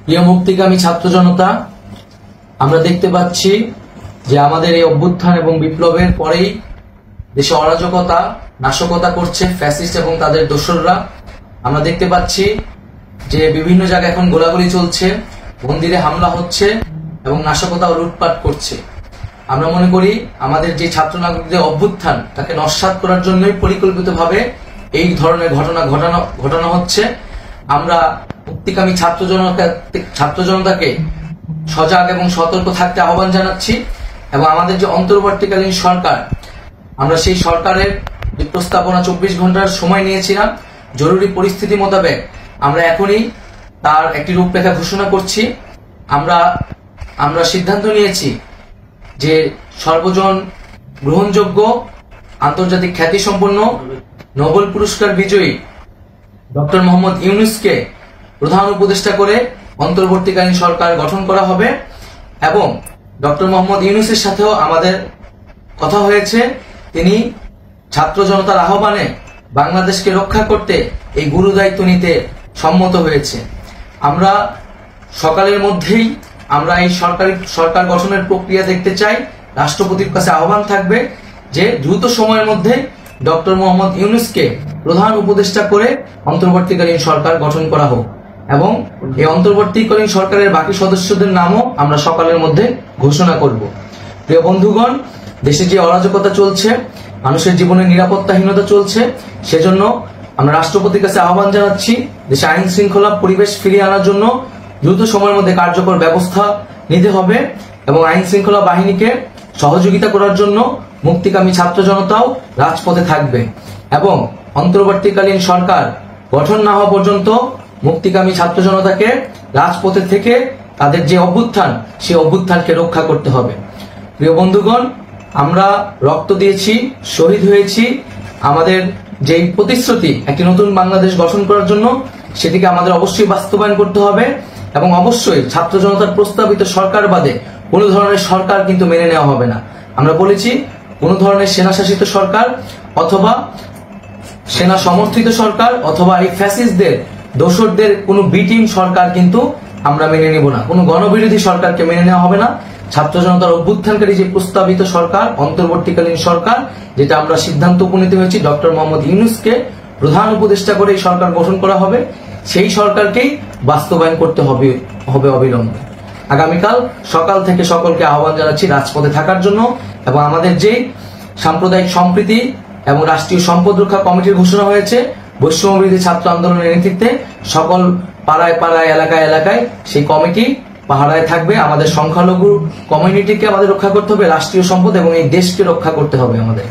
প্রিয় মুক্তিকামী ছাত্র জনতা, আমরা দেখতে পাচ্ছি যে আমাদের এই অভ্যুত্থান এবং বিপ্লবের পরেই দেশে অরাজকতা নাশকতা করছে ফ্যাসিস্ট এবং তাদের দোসররা। আমরা দেখতে পাচ্ছি যে বিভিন্ন জায়গায় এখন গোলাগুলি চলছে, মন্দিরে হামলা হচ্ছে এবং নাশকতা ও লুটপাট করছে। আমরা মনে করি আমাদের যে ছাত্র নাগরিকদের অভ্যুত্থান তাকে নস্যাৎ করার জন্যই পরিকল্পিতভাবে এই ধরনের ঘটনা হচ্ছে। আমরা মুক্তিকামী ছাত্র জনতাকে সজাগ এবং সতর্ক থাকতে আহ্বান জানাচ্ছি এবং আমাদের যে অন্তর্বর্তীকালীন সরকার, আমরা সেই সরকারের যে প্রস্তাবনা 24 ঘন্টার সময় নিয়েছিলাম, জরুরি পরিস্থিতি মোতাবেক আমরা এখনই তার একটি রূপরেখা ঘোষণা করছি। আমরা সিদ্ধান্ত নিয়েছি যে সর্বজন গ্রহণযোগ্য আন্তর্জাতিক খ্যাতিসম্পন্ন নোবেল পুরস্কার বিজয়ী ডক্টর মোহাম্মদ ইউনূসকে প্রধান উপদেষ্টা করে অন্তর্বর্তীকালীন সরকার গঠন করা হবে এবং ডক্টর মোহাম্মদ ইউনূসের সাথেও আমাদের কথা হয়েছে। তিনি ছাত্র জনতার আহ্বানে বাংলাদেশকে রক্ষা করতে এই গুরু দায়িত্ব নিতে সম্মত হয়েছে। আমরা সকালের মধ্যেই আমরা এই সরকার গঠনের প্রক্রিয়া দেখতে চাই। রাষ্ট্রপতির কাছে আহ্বান থাকবে যে দ্রুত সময়ের মধ্যে ডক্টর মোহাম্মদ ইউনূসকে প্রধান উপদেষ্টা করে অন্তর্বর্তীকালীন সরকার গঠন করা হোক এবং এই অন্তর্বর্তীকালীন সরকারের বাকি সদস্যদের নামও আমরা সকালের মধ্যে ঘোষণা করব। প্রিয় বন্ধুগণ, দেশে যে অরাজকতা চলছে, মানুষের জীবনের নিরাপত্তাহীনতা চলছে, সেজন্য আমরা রাষ্ট্রপতির কাছে আহ্বান জানাচ্ছি দেশে আইন শৃঙ্খলা পরিবেশ ফিরিয়ে আনার জন্য দ্রুত সময়ের মধ্যে কার্যকর ব্যবস্থা নিতে হবে এবং আইন শৃঙ্খলা বাহিনীকে সহযোগিতা করার জন্য মুক্তিকামী ছাত্র জনতাও রাজপথে থাকবে এবং অন্তর্বর্তীকালীন সরকার গঠন না হওয়া পর্যন্ত মুক্তিকামী ছাত্র জনতাকে রাজপথে থেকে তাদের যে অভ্যুত্থান, সেই অভ্যুত্থানকে রক্ষা করতে হবে। প্রিয় বন্ধুগণ, আমরা রক্ত দিয়েছি, শহীদ হয়েছি। আমাদের যেই প্রতিশ্রুতি একটি নতুন বাংলাদেশ গঠন করার জন্য, সেটিকে আমাদের অবশ্যই বাস্তবায়ন করতে হবে এবং অবশ্যই ছাত্র জনতার প্রস্তাবিত সরকার বাদে কোনো ধরনের সরকার কিন্তু মেনে নেওয়া হবে না। আমরা বলেছি কোন ধরনের সেনা শাসিত সরকার অথবা সেনা সমর্থিত সরকার অথবা এই ফ্যাসিস্টদের দোসরদের কোনো বি টিম সরকার কিন্তু আমরা মেনে নেব না। কোনো গণবিরোধী সরকারকে মেনে নেওয়া হবে না। ছাত্র জনতার অভ্যুত্থানকারী যে প্রস্তাবিত সরকার, অন্তর্বর্তীকালীন সরকার, যেটা আমরা সিদ্ধান্ত উপনীত হয়েছি ডক্টর মোহাম্মদ ইউনূসকে প্রধান উপদেষ্টা করে এই সরকার গঠন করা হবে, সেই সরকারকেই বাস্তবায়ন করতে হবে অবিলম্বে। আগামীকাল সকাল থেকে সকলকে আহ্বান জানাচ্ছি রাজপথে থাকার জন্য এবং আমাদের যে সাম্প্রদায়িক সম্প্রীতি এবং রাষ্ট্রীয় সম্পদ রক্ষা কমিটির ঘোষণা হয়েছে বৈষম্যবিরোধী ছাত্র আন্দোলনের নেতৃত্বে, সকল পাড়ায় পাড়ায় এলাকায় এলাকায় সেই কমিটি পাহারায় থাকবে। আমাদের সংখ্যালঘু কমিউনিটিকে আমাদের রক্ষা করতে হবে, রাষ্ট্রীয় সম্পদ এবং এই দেশকে রক্ষা করতে হবে আমাদের।